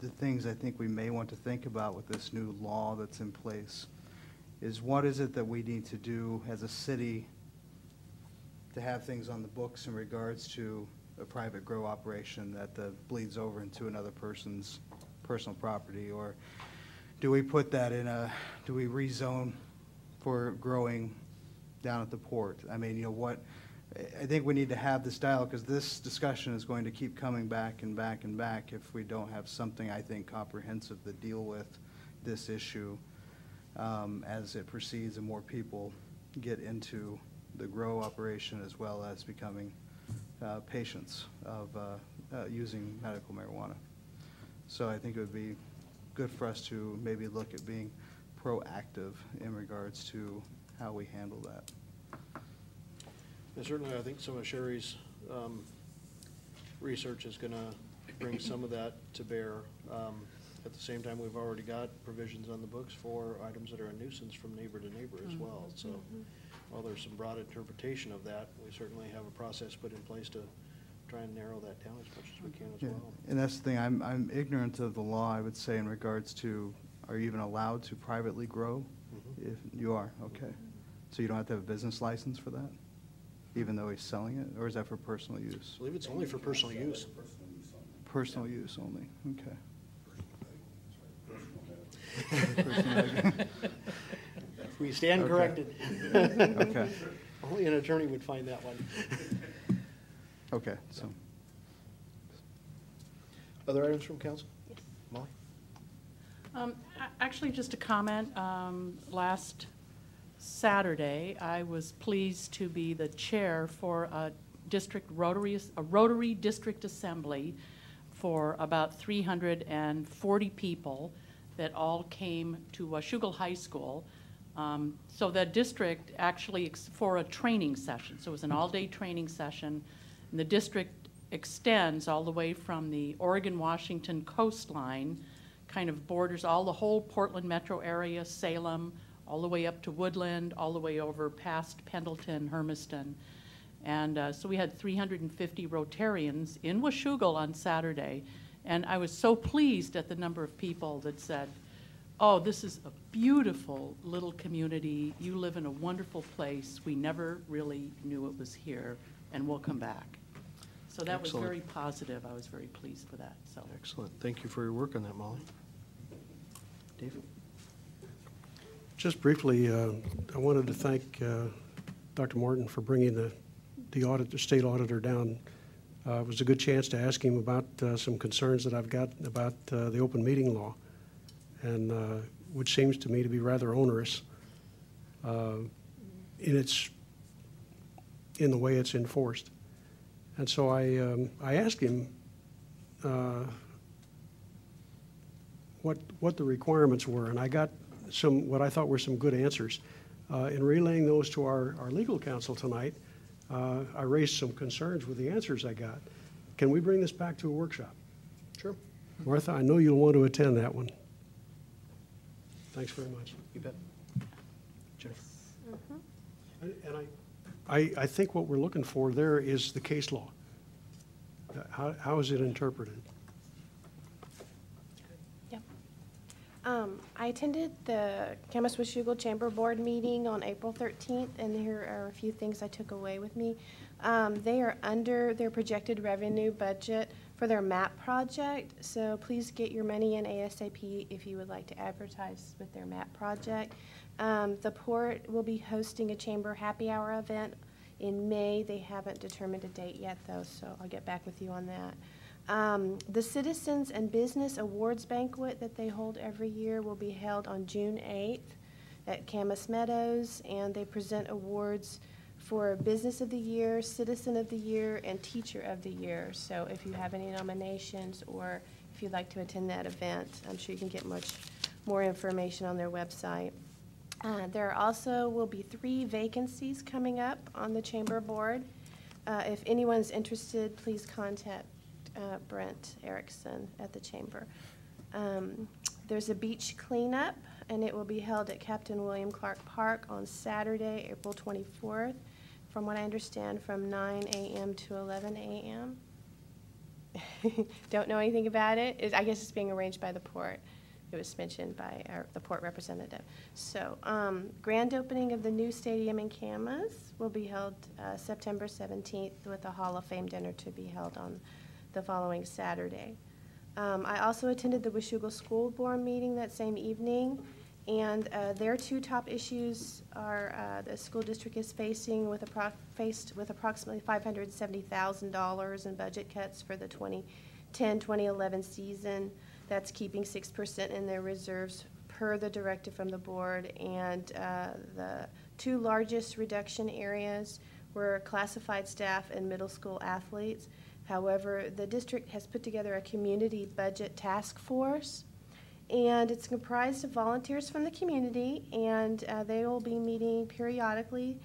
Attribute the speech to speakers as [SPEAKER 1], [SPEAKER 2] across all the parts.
[SPEAKER 1] the things I think we may want to think about with this new law that's in place is what is it that we need to do as a city to have things on the books in regards to a private grow operation that bleeds over into another person's personal property? Or do we put that in do we rezone for growing down at the port? I mean, I think we need to have this dialogue, because this discussion is going to keep coming back and back and back if we don't have something, I think, comprehensive to deal with this issue as it proceeds and more people get into the grow operation as well as becoming patients of using medical marijuana. So I think it would be good for us to maybe look at being proactive in regards to how we handle that.
[SPEAKER 2] And certainly, I think some of Sherry's research is going to bring some of that to bear. At the same time, we've already got provisions on the books for items that are a nuisance from neighbor to neighbor as well. So while there's some broad interpretation of that, we certainly have a process put in place to try and narrow that down as much as we can as well.
[SPEAKER 1] And that's the thing, I'm ignorant of the law, I would say, in regards to, are you even allowed to privately grow? If you are, okay. So you don't have to have a business license for that, even though he's selling it? Or is that for personal use?
[SPEAKER 2] I believe it's only for personal use.
[SPEAKER 1] Personal use only, okay.
[SPEAKER 2] We stand
[SPEAKER 1] Okay.
[SPEAKER 2] corrected.
[SPEAKER 1] Okay.
[SPEAKER 2] Only an attorney would find that one.
[SPEAKER 1] Okay, so.
[SPEAKER 2] Other items from council?
[SPEAKER 3] Yes.
[SPEAKER 2] Molly?
[SPEAKER 3] Actually, just a comment. Last Saturday, I was pleased to be the chair for a Rotary District Assembly for about 340 people that all came to Washougal High School. So the district actually, for a training session, so it was an all-day training session, and the district extends all the way from the Oregon-Washington coastline, kind of borders all the whole Portland metro area, Salem, all the way up to Woodland, all the way over past Pendleton, Hermiston. And so we had 350 Rotarians in Washougal on Saturday. And I was so pleased at the number of people that said, oh, this is a beautiful little community. You live in a wonderful place. We never really knew it was here, and we'll come back. So that
[SPEAKER 2] Excellent.
[SPEAKER 3] was very positive. I was very pleased with that. So
[SPEAKER 2] Excellent. Thank you for your work on that, Molly. David?
[SPEAKER 4] Just briefly, I wanted to thank Dr. Morton for bringing the state auditor down. It was a good chance to ask him about some concerns that I've got about the open meeting law, and which seems to me to be rather onerous in the way it's enforced. And so I asked him what the requirements were, and I got what I thought were some good answers. In relaying those to our legal counsel tonight, I raised some concerns with the answers I got. Can we bring this back to a workshop?
[SPEAKER 2] Sure.
[SPEAKER 4] Martha, I know you'll want to attend that one. Thanks very much.
[SPEAKER 2] You bet. Jennifer?
[SPEAKER 4] And I think what we're looking for there is the case law. How is it interpreted?
[SPEAKER 5] Yep. I attended the Camas Washougal Chamber Board meeting on April 13th, and here are a few things I took away with me. They are under their projected revenue budget for their MAP project, so please get your money in ASAP if you would like to advertise with their MAP project. The port will be hosting a chamber happy hour event in May. They haven't determined a date yet, though, so I'll get back with you on that. The Citizens and Business Awards Banquet that they hold every year will be held on June 8th at Camas Meadows, and they present awards for Business of the Year, Citizen of the Year, and Teacher of the Year. So if you have any nominations or if you'd like to attend that event, I'm sure you can get much more information on their website. There also will be 3 vacancies coming up on the Chamber Board. If anyone's interested, please contact Brent Erickson at the Chamber. There's a beach cleanup, and it will be held at Captain William Clark Park on Saturday, April 24th, from what I understand, from 9 a.m. to 11 a.m. don't know anything about it. I guess it's being arranged by the port. It was mentioned by the port representative. So, grand opening of the new stadium in Camas will be held September 17th with a Hall of Fame dinner to be held on the following Saturday. I also attended the Washougal School Board meeting that same evening, and their two top issues are the school district is faced with approximately $570,000 in budget cuts for the 2010-2011 season. That's keeping 6% in their reserves per the directive from the board, and the two largest reduction areas were classified staff and middle school athletes. However, the district has put together a community budget task force, and it's comprised of volunteers from the community, and they will be meeting periodically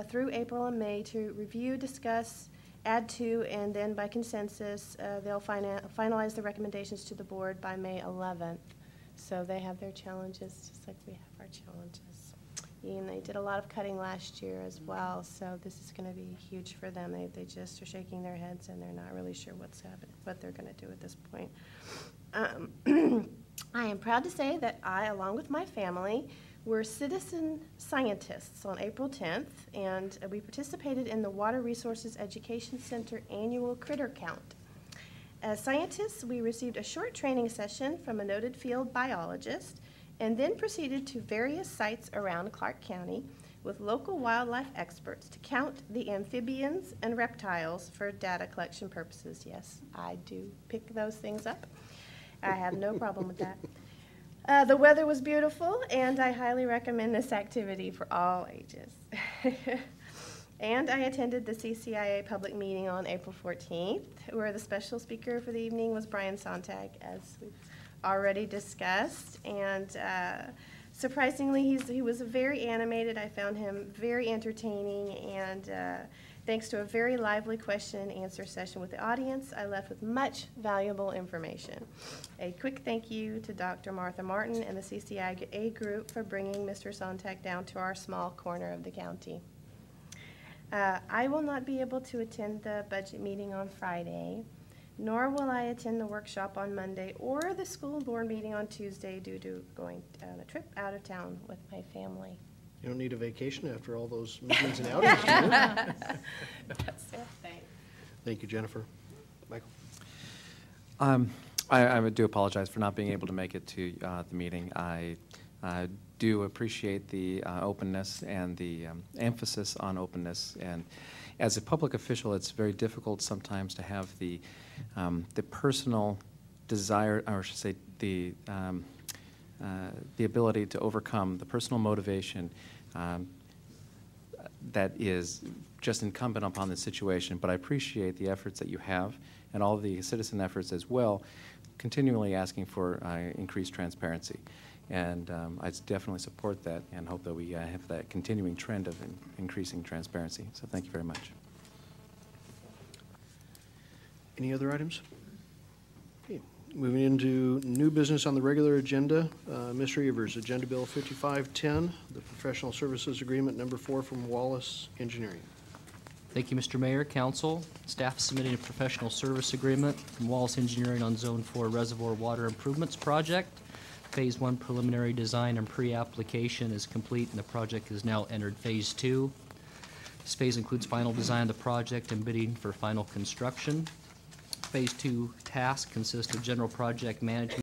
[SPEAKER 5] through April and May to review, discuss, add to, and then by consensus, they'll finalize the recommendations to the board by May 11th. So they have their challenges just like we have our challenges. And they did a lot of cutting last year as well, so this is going to be huge for them. They just are shaking their heads, and they're not really sure what they're going to do at this point. I am proud to say that I, along with my family, were citizen scientists on April 10th, and we participated in the Water Resources Education Center annual critter count. As scientists, we received a short training session from a noted field biologist, and then proceeded to various sites around Clark County with local wildlife experts to count the amphibians and reptiles for data collection purposes. Yes, I do pick those things up. I have no problem with that. The weather was beautiful, and I highly recommend this activity for all ages. And I attended the CCIA public meeting on April 14th, where the special speaker for the evening was Brian Sontag, as we've already discussed. And surprisingly, he was very animated. I found him very entertaining, and thanks to a very lively question and answer session with the audience, I left with much valuable information. A quick thank you to Dr. Martha Martin and the CCIA group for bringing Mr. Sontag down to our small corner of the county. I will not be able to attend the budget meeting on Friday, nor will I attend the workshop on Monday or the school board meeting on Tuesday due to going on a trip out of town with my family.
[SPEAKER 2] You don't need a vacation after all those meetings and outings, do you?
[SPEAKER 5] That's it. Thanks.
[SPEAKER 2] Thank you, Jennifer. Michael?
[SPEAKER 6] I do apologize for not being able to make it to the meeting. I do appreciate the openness and the emphasis on openness. And as a public official, it's very difficult sometimes to have the personal desire, or I should say, the ability to overcome the personal motivation that is just incumbent upon the situation. But I appreciate the efforts that you have and all the citizen efforts as well, continually asking for increased transparency. And I definitely support that and hope that we have that continuing trend of increasing transparency. So thank you very much.
[SPEAKER 2] Any other items? Okay. Moving into new business on the regular agenda, Ms. Reavers, Agenda Bill 5510, the Professional Services Agreement number 4 from Wallace Engineering.
[SPEAKER 7] Thank you, Mr. Mayor, Council. Staff submitting a professional service agreement from Wallace Engineering on Zone 4 Reservoir Water Improvements Project. Phase 1 preliminary design and pre-application is complete, and the project has now entered Phase 2. This phase includes final design of the project and bidding for final construction. Phase 2 tasks consist of general project management